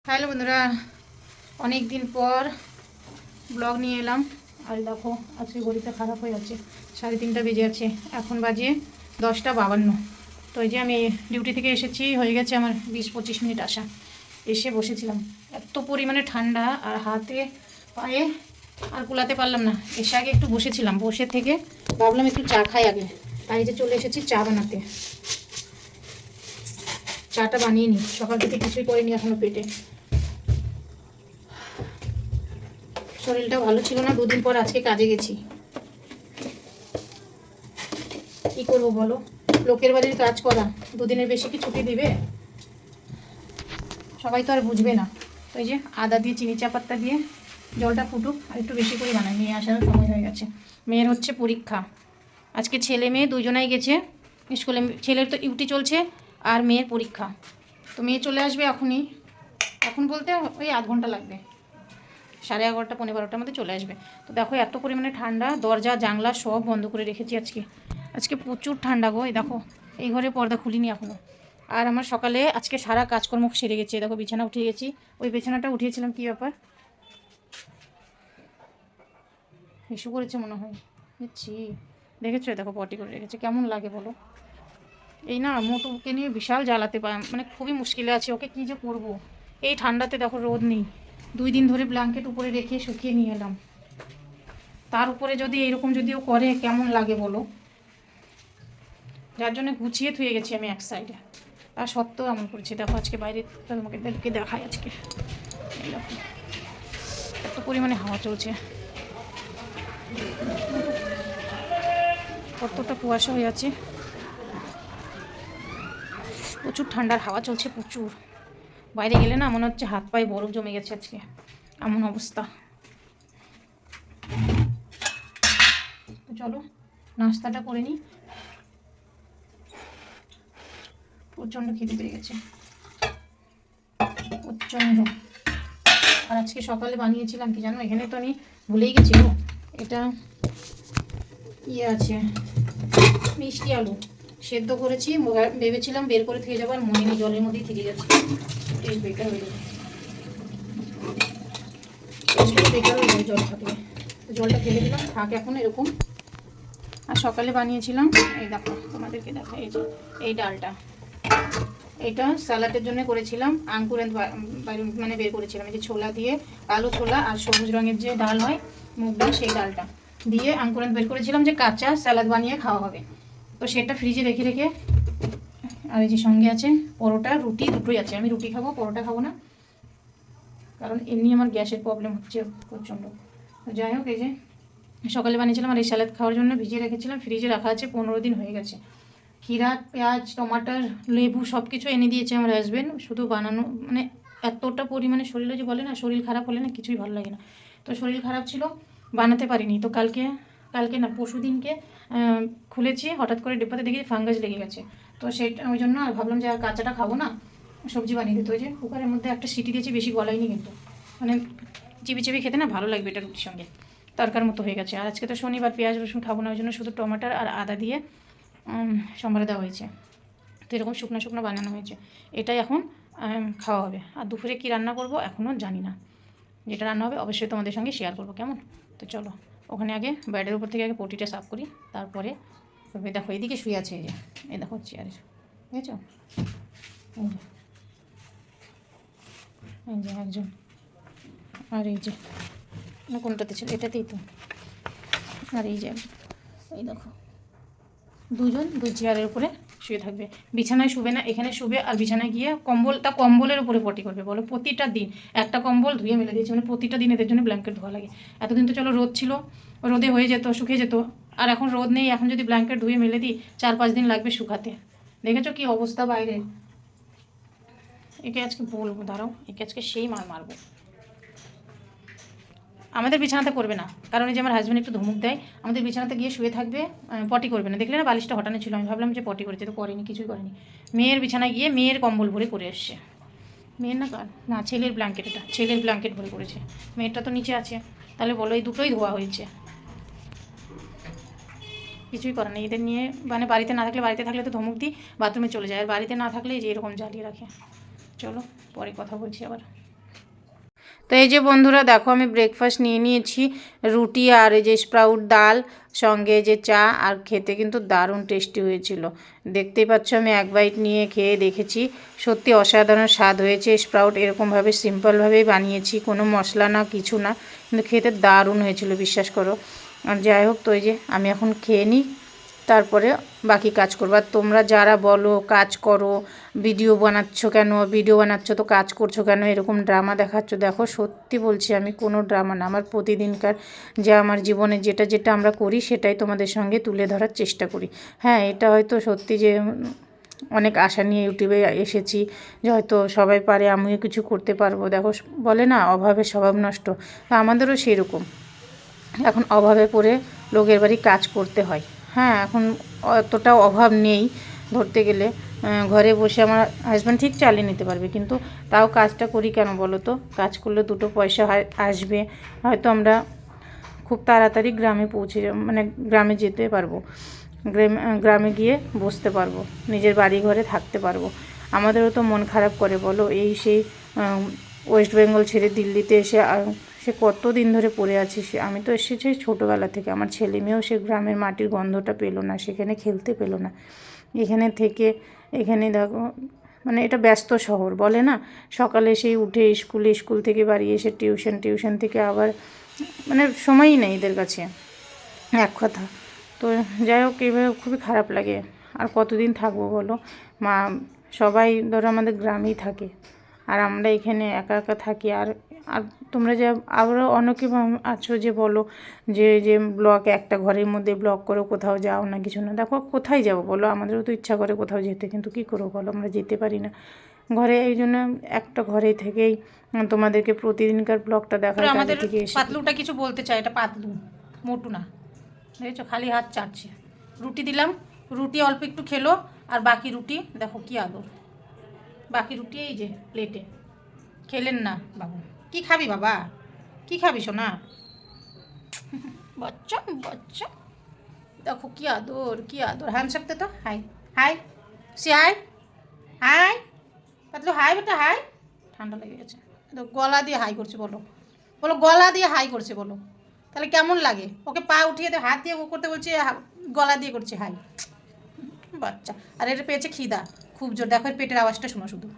Hello বন্ধুরা, অনেক দিন পর ব্লগ নিয়ে এলাম। আর দেখো আজকে ঘড়িটা খারাপ হয়ে যাচ্ছে, 3:30 বেজে আছে, এখন বাজে 10:52। তো এই যে আমি ডিউটি থেকে এসেছি, হয়ে গেছে আমার 20-25 মিনিট আসা। এসে বসেছিলাম, এত পরিমাণে ঠান্ডা আর হাতে পায়ে আর কুলাতে পারলাম না। এসে আগে একটু বসেছিলাম, বসে থেকে ভাবলাম একটু চা খাই আগে, তাই যে চলে এসেছি চা বানাতে। চাটা বানিয়ে নিই, সকাল থেকে কিছুই করিনি এখনো পেটে। শরীরটা ভালো ছিল না, 2 দিন পর আজকে কাজে গেছি। কি করবো বলো, লোকের বাড়ির কাজ করা, 2 দিনের বেশি কি ছুটি দিবে? সবাই তো আর বুঝবে না। তো এই যে আদা দিয়ে চিনি চা পাতা দিয়ে জলটা ফুটুক, আর একটু বেশি করে বানাই, নিয়ে আসার সময় হয়ে গেছে। মেয়ের হচ্ছে পরীক্ষা আজকে, ছেলে মেয়ে দুজনাই গেছে স্কুলে। ছেলের তো ইউটি চলছে আর মেয়ের পরীক্ষা। তো মেয়ে চলে আসবে এখনই, এখন বলতে ওই আধ ঘন্টা লাগবে, 11:30 পৌনে 12টার মধ্যে চলে আসবে। তো দেখো এত পরিমাণে ঠান্ডা, দরজা জানলা সব বন্ধ করে রেখেছি আজকে প্রচুর ঠান্ডা গো। এই দেখো এই ঘরে পর্দা খুলিনি এখনও। আর আমার সকালে আজকে সারা কাজকর্ম সেরে গেছে। দেখো বিছানা উঠিয়ে গেছি, ওই বিছানাটা উঠিয়েছিলাম, কী ব্যাপার ইস্যু করেছে মনে হয়, বুঝছি। দেখেছো দেখো পটি করে রেখেছে, কেমন লাগে বলো? এই না মোটুকে নিয়ে বিশাল জ্বালাতে মানে খুবই মুশকিলে আছে, ওকে কী যে করবো। এই ঠান্ডাতে দেখো রোদ নেই, 2 দিন ধরে ব্ল্যাঙ্কেট উপরে রেখে শুকিয়ে নিয়ে এলাম, তার উপরে যদি এরকম যদিও করে কেমন লাগে বলো। যার জন্য গুছিয়ে থুয়ে গেছি আমি এক সাইডে, তার সত্ত্বেও এমন করছি। দেখো আজকে বাইরে তোমাকে দেখায়, আজকে এত পরিমাণে হাওয়া চলছে, কতটা কুয়াশা হয়ে আছে, প্রচুর ঠান্ডার হাওয়া চলছে প্রচুর। বাইরে গেলে না মনে হচ্ছে হাত পায়ে বরফ জমে গেছে আজকে, এমন অবস্থা। চলো নাস্তাটা করে নিই, প্রচণ্ড খিদে পেয়ে গেছে প্রচণ্ড। আর আজকে সকালে বানিয়েছিলাম কি জানো, এখানে তো আমি ভুলেই গেছি গো, এটা ইয়ে আছে, মিষ্টি আলু সেদ্ধ করেছি। ভেবেছিলাম বের করে থেকে যাবো, আর মনে নেই, জলের মধ্যেই থেকে যাচ্ছে, টেস্ট বেকার হয়ে যাবে, বেকার হয়ে যাবে জল থাকলে। জলটা ফেলে দিলাম, থাক এখন এরকম। আর সকালে বানিয়েছিলাম, এই দেখো তোমাদেরকে দেখা, এই যে এই ডালটা, এটা স্যালাডের জন্য করেছিলাম। আঙ্কুর মানে বের করেছিলাম, এই যে ছোলা দিয়ে, কালো ছোলা আর সবুজ রঙের যে ডাল হয় মুগ ডাল, সেই ডালটা দিয়ে আঙ্কুর বের করেছিলাম, যে কাঁচা স্যালাড বানিয়ে খাওয়া হবে। তো সেটা ফ্রিজে রেখে রেখে, আর এই যে সঙ্গে আছে পরোটা, রুটি, দুটোই আছে। আমি রুটি খাবো, পরোটা খাবো না, কারণ এমনি আমার গ্যাসের প্রবলেম হচ্ছে প্রচণ্ড। যাই হোক, এই যে সকালে বানিয়েছিলাম, আর এই স্যালাড খাওয়ার জন্য ভিজিয়ে রেখেছিলাম, ফ্রিজে রাখা আছে, 15 দিন হয়ে গেছে। ক্ষীরা, পেঁয়াজ, টমাটার, লেবু সব কিছু এনে দিয়েছে আমার হাজব্যান্ড, শুধু বানানো মানে এতটা পরিমাণে শরীরে, যে বলে না শরীর খারাপ হলে না কিছুই ভালো লাগে না, তো শরীর খারাপ ছিল, বানাতে পারিনি। তো কালকে না পরশু দিনকে খুলেছি, হঠাৎ করে ডিব্বাতে দেখি ফাঙ্গাস লেগে গেছে। তো সেটা ওই জন্য আর ভাবলাম যে আর কাঁচাটা খাবো না, সবজি বানিয়ে দিতে। ওই যে কুকারের মধ্যে একটা সিটি দিয়েছি, বেশি গলায়নি কিন্তু, মানে চিবি চিবি খেতে না ভালো লাগবে, এটা রুটির সঙ্গে তরকার মতো হয়ে গেছে। আর আজকে তো শনিবার, পেঁয়াজ রসুন খাবো না, ওই জন্য শুধু টমাটার আর আদা দিয়ে সম্বারে দেওয়া হয়েছে। তো এরকম শুকনো শুকনো বানানো হয়েছে, এটাই এখন খাওয়া হবে। আর দুপুরে কী রান্না করব এখনও জানি না, যেটা রান্না হবে অবশ্যই তোমাদের সঙ্গে শেয়ার করবো, কেমন? তো চলো ওখানে আগে বেডের উপর থেকে আগে পটিটা সাফ করি, তারপরে দেখো এদিকে শুয়ে আছে, এই যে এই দেখো চেয়ারে, বুঝেছো? এই যে একজন, আর এই যে না কোনটাতে ছিল, এটাতেই তো, আর এই যে এই দেখো দুজন, 2 চেয়ারের উপরে শুয়ে থাকবে, বিছানায় শুবে না, এখানে শুবে। আর বিছানায় গিয়ে কম্বলের উপরে পটি করবে বলো, প্রতিটা দিন। একটা কম্বল ধুয়ে মেলে দিয়েছে, মানে প্রতিটা দিন এদের জন্য ব্ল্যাঙ্কেট ধোয়া লাগে। এতদিন তো চলো রোদ ছিল, রোদে হয়ে যেত, শুকিয়ে যেত, আর এখন রোদ নেই, এখন যদি ব্ল্যাঙ্কেট ধুয়ে মেলে দিই 4-5 দিন লাগবে শুকাতে। দেখেছো কি অবস্থা বাইরে। একে আজকে বলবো, দাঁড়াও, একে আজকে সেই মারবো। আমাদের বিছানাতে করবে না, কারণ এই যে আমার হাজব্যান্ড একটু ধমক দেয়, আমাদের বিছানাতে গিয়ে শুয়ে থাকবে, পটি করবে না। দেখলে না বালিশটা হটানো ছিল, আমি ভাবলাম যে পটি করেছে, তো করেনি, কিছুই করেনি। মেয়ের বিছানায় গিয়ে মেয়ের কম্বল ভরে করে এসছে, মেয়ের না কার না ছেলের ব্ল্যাঙ্কেট, এটা ছেলের ব্ল্যাঙ্কেট ভরে করেছে, মেয়েরটা তো নিচে আছে। তাহলে বলো এই দুটোই ধোয়া হয়েছে, কিছুই করে না এদের নিয়ে। মানে বাড়িতে না থাকলে, বাড়িতে থাকলে তো ধমক দিই, বাথরুমে চলে যায়, আর বাড়িতে না থাকলে যে এরকম জ্বালিয়ে রাখে। চলো পরে কথা বলছি আবার। তো এই যে বন্ধুরা দেখো আমি ব্রেকফাস্ট নিয়ে নিয়েছি, রুটি আর এই যে স্প্রাউট ডাল, সঙ্গে যে চা, আর খেতে কিন্তু দারুণ টেস্টি হয়েছিল। দেখতেই পাচ্ছ আমি এক বাইট নিয়ে খেয়ে দেখেছি, সত্যি অসাধারণ স্বাদ হয়েছে। স্প্রাউট এরকমভাবে সিম্পলভাবেই বানিয়েছি, কোনো মশলা না কিছু না, কিন্তু খেতে দারুণ হয়েছিল বিশ্বাস করো। আর যাই হোক, তো এই যে আমি এখন খেয়ে নিই, তারপরে বাকি কাজ করবো। আর তোমরা যারা বলো কাজ করো, ভিডিও বানাচ্ছ তো কাজ করছো কেন, এরকম ড্রামা দেখাচ্ছ, দেখো সত্যি বলছি আমি কোনো ড্রামা না, আমার প্রতিদিনকার যা আমার জীবনে যেটা যেটা আমরা করি সেটাই তোমাদের সঙ্গে তুলে ধরার চেষ্টা করি। হ্যাঁ, এটা হয়তো সত্যি যে অনেক আশা নিয়ে ইউটিউবে এসেছি যে হয়তো সবাই পারে আমিও কিছু করতে পারবো। দেখো বলে না অভাবে স্বভাব নষ্ট, তো আমাদেরও সেরকম এখন অভাবে পড়ে লোকের বাড়ি কাজ করতে হয়। হ্যাঁ, এখন অতটাও অভাব নেই ধরতে গেলে, ঘরে বসে আমার হাজব্যান্ড ঠিক চালিয়ে নিতে পারবে, কিন্তু তাও কাজটা করি কেন বলো তো, কাজ করলে দুটো পয়সা আসবে, হয়তো আমরা খুব তাড়াতাড়ি গ্রামে পৌঁছে মানে গ্রামে যেতে পারবো, গ্রামে গিয়ে বসতে পারবো, নিজের বাড়ি ঘরে থাকতে পারবো। আমাদেরও তো মন খারাপ করে বলো, এই সেই ওয়েস্ট বেঙ্গল ছেড়ে দিল্লিতে এসে সে কত দিন ধরে পড়ে আছে। আমি তো এসেছি ছোটোবেলা থেকে, আমার ছেলে মেয়েও সে গ্রামের মাটির গন্ধটা পেলো না, সেখানে খেলতে পেলো না। এখানে থেকে এখানে দেখো মানে এটা ব্যস্ত শহর বলে না, সকালে সেই উঠে স্কুল থেকে বাড়ি এসে টিউশন থেকে আবার মানে সময়ই নেই এদের কাছে এক কথা। তো যাই হোক, এইভাবে খুবই খারাপ লাগে। আর কতদিন থাকবো বলো, মা সবাই ধরো আমাদের গ্রামেই থাকে, আর আমরা এখানে একা একা থাকি। আর আর তোমরা যে আরও অনেকে আছো যে বলো যে যে ব্লগ একটা ঘরের মধ্যে ব্লগ করে কোথাও যাও না কিছু না, দেখো কোথায় যাবো বলো, আমাদেরও তো ইচ্ছা করে কোথাও যেতে, কিন্তু কী করবো বলো, আমরা যেতে পারি না ঘরে। এই জন্য একটা ঘরে থেকেই তোমাদেরকে প্রতিদিনকার ব্লগটা দেখাই। আমাদের পাতলুটা কিছু বলতে চাই, এটা পাতলু মোটু না, দেখেছো খালি হাত চাটছে। রুটি দিলাম, রুটি অল্প একটু খেলো, আর বাকি রুটি দেখো কি আদর, বাকি রুটি এই যে প্লেটে। খেলেন না বাবু, কি খাবি বাবা, কি খাবি সোনা, বাচ্চা বাচ্চা দেখো কি আদর কি আদর। হ্যান্ডশেক দে তো, হাই হাই সে হাই হাই পাতলু, হাই বেটা হাই। ঠান্ডা লেগে গেছে, গলা দিয়ে হাই করছে, বলো বলো গলা দিয়ে হাই করছে বলো, তাহলে কেমন লাগে? ওকে পা উঠিয়ে দে, হাত দিয়ে ও করতে বলছে, গলা দিয়ে করছে হাই, বাচ্চা। আর এটা পেয়েছে খিদা খুব জোর, দেখো পেটের আওয়াজটা শোনো শুধু,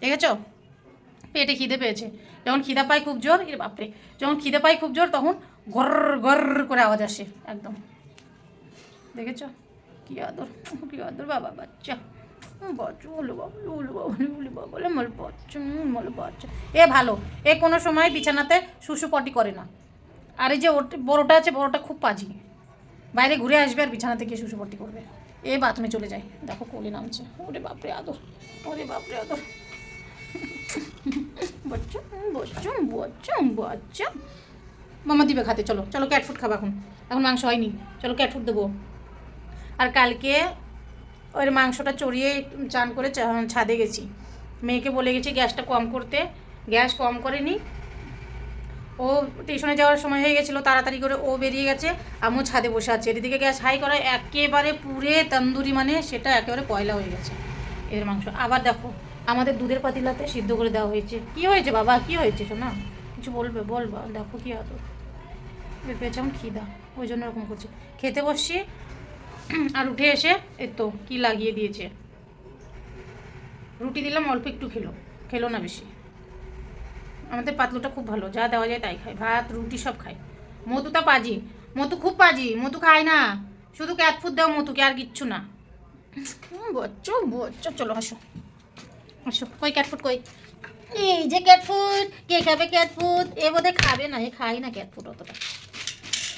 দেখেছো পেটে খিদে পেয়েছে। যখন খিদা পায় খুব জোর, এর বাপরে, যখন খিদে পায় খুব জোর তখন গর গর করে আওয়াজ আসে একদম, দেখেছো কি আদর কি আদর বাবা বাচ্চা, বাচ্চা বলো বাবা বলো বাবা বলি বাবা বলে মল বাচ্চা মল বাচ্চা। এ ভালো, এ কোনো সময় বিছানাতে শুশু পটি করে না। আর এই যে বড়োটা আছে, বড়োটা খুব পাজি, বাইরে ঘুরে আসবে আর বিছানা থেকে শুশু পটি করবে, এ বাথরুমে চলে যায়, দেখো কোলে নামছে, ওরে বাপরে আদর, ওরে বাপরে আদর, বাচ্চা বাচ্চা বাচ্চা বাচ্চা। মামা দিবে খাতে, চলো চলো ক্যাট ফুড খাবো, এখন এখন মাংস হয়নি, চলো ক্যাট ফুড দেবো। আর কালকে ওর মাংসটা চড়িয়ে চান করে ছাদে গেছি, মেয়েকে বলে গেছি গ্যাসটা কম করতে, গ্যাস কম করেনি। ও টিউশনে যাওয়ার সময় হয়ে গেছিলো, তাড়াতাড়ি করে ও বেরিয়ে গেছে, আমিও ছাদে বসে আছি, এদিকে গ্যাস হাই করা একেবারে পুরে তন্দুরি, মানে সেটা একেবারে পয়লা হয়ে গেছে এর মাংস। আবার দেখো আমাদের দুধের পাতিলাতে সিদ্ধ করে দেওয়া হয়েছে। কি হয়েছে বাবা, কি হয়েছে শোনা, কিছু বলবে বলবা, দেখো কি আদর, এর পেয়েছে এখন খিদা, ওই জন্য এরকম করছে। খেতে বসছি আর উঠে এসে এই তো কী লাগিয়ে দিয়েছে, রুটি দিলাম অল্প একটু খেলো না বেশি। আমাদের পাতলুটা খুব ভালো, যা দেওয়া যায় তাই খায়, ভাত রুটি সব খায়। মতুটা পাজি, মতু খুব পাজি, মতু খায় না, শুধু ক্যাট ফুড দাও মতুকে, আর কিচ্ছু না। বচ্চো বচ্চো, চলো আসো আসো, কই ক্যাট ফুড কই, এই যে ক্যাট ফুড, কে খাবে ক্যাট ফুড? এ বোধহয় খাবে না, এ খায় না ক্যাট ফুড অতটা,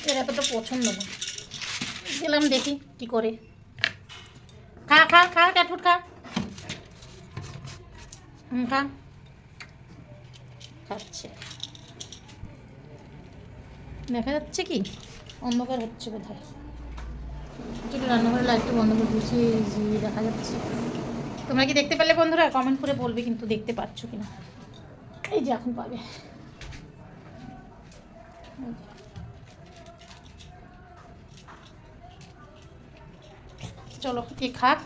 এর এতটা পছন্দ না। গেলাম দেখি কি করে, খা খা খা ক্যাট ফুড খা, খা, খাচ্ছে। দেখা যাচ্ছে কি অন্ধকার হচ্ছে বোধ হয়, একটু রান্নাঘরের লাইটটা বন্ধ করে দিয়েছি, দেখা যাচ্ছে। তোমরা কি দেখতে পেলে বন্ধুরা? কমেন্ট করে বলবে কিন্তু দেখতে পাচ্ছ কিনা। এই যে এখন পাবে, চলো এ খাক,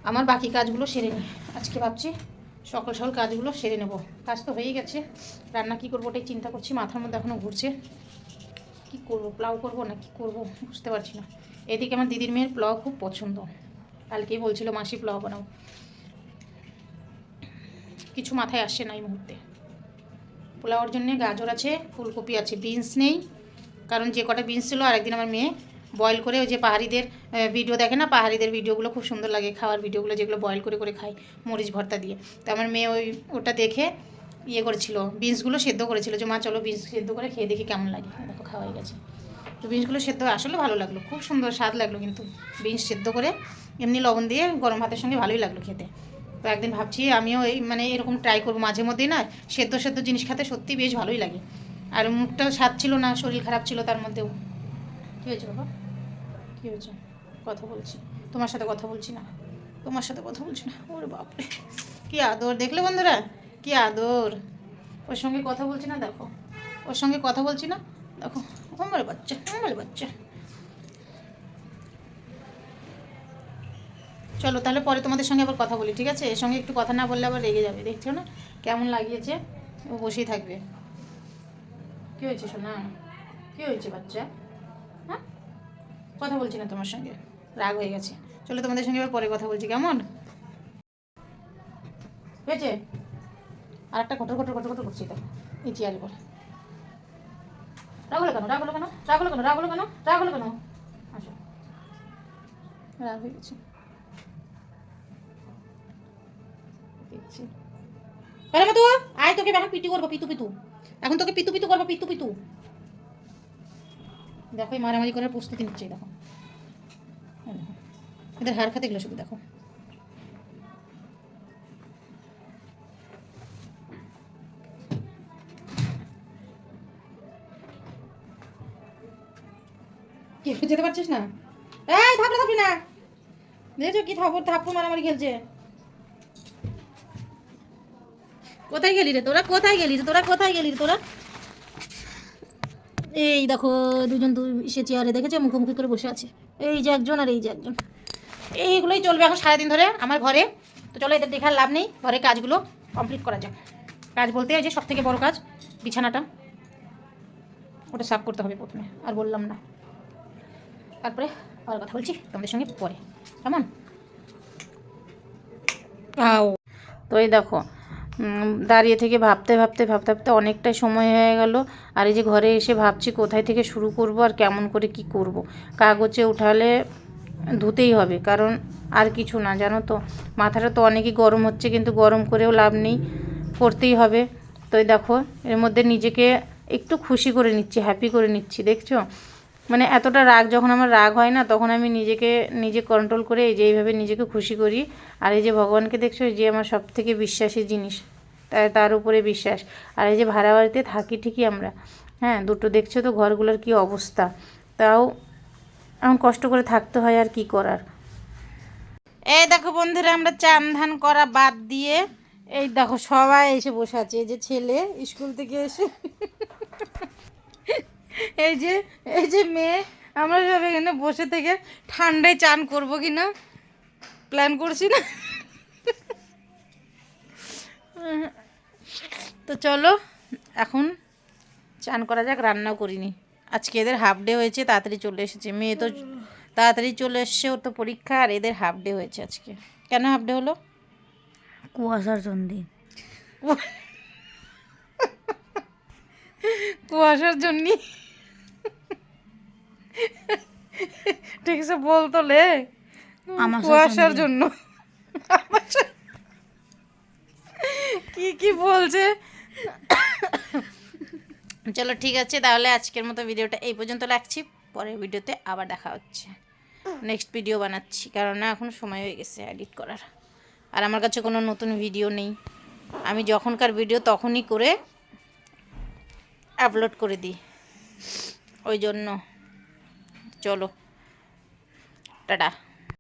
আমার বাকি কাজগুলো সেরে নিই। আজকে ভাবছি সকাল সকাল কাজগুলো সেরে নেব। কাজ তো হয়েই গেছে, রান্না কী করবো ওটাই চিন্তা করছি, মাথার মধ্যে এখনও ঘুরছে কী করবো, পোলাও করবো না কী করবো বুঝতে পারছি না। এদিকে আমার দিদির মেয়ের পোলাও খুব পছন্দ, কালকেই বলছিল মাসি পোলাও বানাও, কিছু মাথায় আসছে না এই মুহূর্তে। পোলাওয়ার জন্যে গাজর আছে, ফুলকপি আছে, বিনস নেই, কারণ যে কটা বিনস ছিল আরেকদিন আমার মেয়ে বয়েল করে, ওই যে পাহাড়িদের ভিডিও দেখে না, পাহাড়িদের ভিডিওগুলো খুব সুন্দর লাগে, খাওয়ার ভিডিওগুলো যেগুলো বয়েল করে করে খায় মরিচ ভর্তা দিয়ে, তো আমার মেয়ে ওটা দেখে ইয়ে করেছিল, বিনসগুলো সেদ্ধ করেছিল, যে মা চলো বিনস সেদ্ধ করে খেয়ে দেখি কেমন লাগে। দেখো খাওয়া হয়ে গেছে, তো বিনসগুলো সেদ্ধ আসলে ভালো লাগলো, খুব সুন্দর স্বাদ লাগলো, কিন্তু বিনস সেদ্ধ করে এমনি লবণ দিয়ে গরম ভাতের সঙ্গে ভালোই লাগলো খেতে। তো একদিন ভাবছি আমিও এই মানে এরকম ট্রাই করবো মাঝে মধ্যেই, না সেদ্ধ সেদ্ধ জিনিস খেতে সত্যি বেশ ভালোই লাগে। আর মুখটাও স্বাদ ছিল না, শরীর খারাপ ছিল তার মধ্যেও। কী হয়েছে বাবা, কী হয়েছে? কথা বলছি, তোমার সাথে কথা বলছি না, তোমার সাথে কথা বলছি না। ওরে বাপরে কী আদর, দেখলে বন্ধুরা কী আদর, ওর সঙ্গে কথা বলছি না, দেখো ওর সঙ্গে কথা বলছি না, দেখো আমার বাচ্চা, আমার বাচ্চা। চলো তাহলে পরে তোমাদের সঙ্গে আবার কথা বলি, ঠিক আছে? এর সঙ্গে একটু কথা না বললে আবার রেগে যাবে, দেখছো না কেমন লাগিয়েছে, ও বসেই থাকবে। কী হয়েছে শোনা, কী হয়েছে বাচ্চা? হ্যাঁ কথা বলছি না তোমার সঙ্গে, রাগ হয়ে গেছে। চলো তোমাদের সঙ্গে আবার পরে কথা বলছি, কেমন হয়েছে? আর একটা ঘটর ঘটর ঘটর ঘটর করছি, তো এই চেয়ারে পর রাগ হলো কেন, রাগ হলো কেন, রাগ হলো কেন, রাগ হলো কেন, রাগ হলো কেন? আসো, রাগ হয়ে গেছে দেখছি। আরে তো আয়, তোকে এখন পিটু করবো, পিতু পিতু, এখন তোকে পিতু পিতু করবো, পিতু পিতু। দেখো এই মারামারি করার প্রস্তুতি নিচ্ছে, দেখো এদের হার খাতে গেলো শুধু, দেখো কি যেতে পারছিস না, এই থাপড়া থাপড়ি না, দেখছো কি থাপ্পড় মারামারি খেলছে। কোথায় গেলি রে তোরা, কোথায় গেলি রে তোরা, কোথায় গেলি রে তোরা? এই দেখো দুজন সে চেয়ারে দেখেছে মুখোমুখি করে বসে আছে, এই যে একজন আর এই যে একজন। এইগুলোই চলবে এখন সারাদিন ধরে আমার ঘরে। তো চলো এদের দেখার লাভ নেই, ঘরে কাজগুলো কমপ্লিট করা যাক। কাজ বলতে এই যে সব থেকে বড় কাজ বিছানাটা, ওটা সাফ করতে হবে প্রথমে, আর বললাম না, তারপরে আর কথা বলছি তোমাদের সঙ্গে পরে, কেমন? তো এই দেখো দাঁড়িয়ে থেকে ভাবতে ভাবতে ভাবতে ভাবতে অনেকটাই সময় হয়ে গেল। আর এই যে ঘরে এসে ভাবছি কোথায় থেকে শুরু করব আর কেমন করে কি করব। কাগজে উঠালে ধুতেই হবে, কারণ আর কিছু না, জানো তো মাথাটা তো অনেকই গরম হচ্ছে, কিন্তু গরম করেও লাভ নেই, করতেই হবে। তো এই দেখো এর মধ্যে নিজেকে একটু খুশি করে নিচ্ছি, হ্যাপি করে নিচ্ছি, দেখছো? মানে এতটা রাগ যখন আমার রাগ হয় না, তখন আমি নিজে কন্ট্রোল করে এই যে এইভাবে নিজেকে খুশি করি। আর এই যে ভগবানকে দেখছো, যে আমার সব থেকে বিশ্বাসী জিনিস, তার উপরে বিশ্বাস। আর এই যে ভাড়া বাড়িতে থাকি ঠিকই আমরা, হ্যাঁ দুটো দেখছো তো ঘরগুলোর কি অবস্থা, তাও এমন কষ্ট করে থাকতে হয়, আর কি করার। এই দেখো বন্ধুরা, আমরা চান ধান করা বাদ দিয়ে এই দেখো সবাই এসে বসে আছে, এই যে ছেলে স্কুল থেকে এসে, এই যে মেয়ে, আমরা সব এখানে বসে থেকে ঠান্ডায় চান করবো কি না প্ল্যান করছি না। তো চলো এখন চান করা যাক, রান্নাও করিনি আজকে, এদের হাফ ডে হয়েছে, তাড়াতাড়ি চলে এসেছে, মেয়ে তো তাড়াতাড়ি চলে এসছে, ওর তো পরীক্ষা, আর এদের হাফ ডে হয়েছে আজকে। কেন হাফ ডে হলো? কুয়াশার জন্য। কুয়াশার জন্য? ঠিক আছে বলতো লে, কুয়াশার জন্য কি বলছে। চলো ঠিক আছে, তাহলে আজকের মতো ভিডিওটা এই পর্যন্ত রাখছি, পরের ভিডিওতে আবার দেখা হচ্ছে, নেক্সট ভিডিও বানাচ্ছি, কারণ না এখন সময় হয়ে গেছে এডিট করার, আর আমার কাছে কোনো নতুন ভিডিও নেই, আমি যখনকার ভিডিও তখনই করে আপলোড করে দিই, ওই জন্য। চলো টাটা।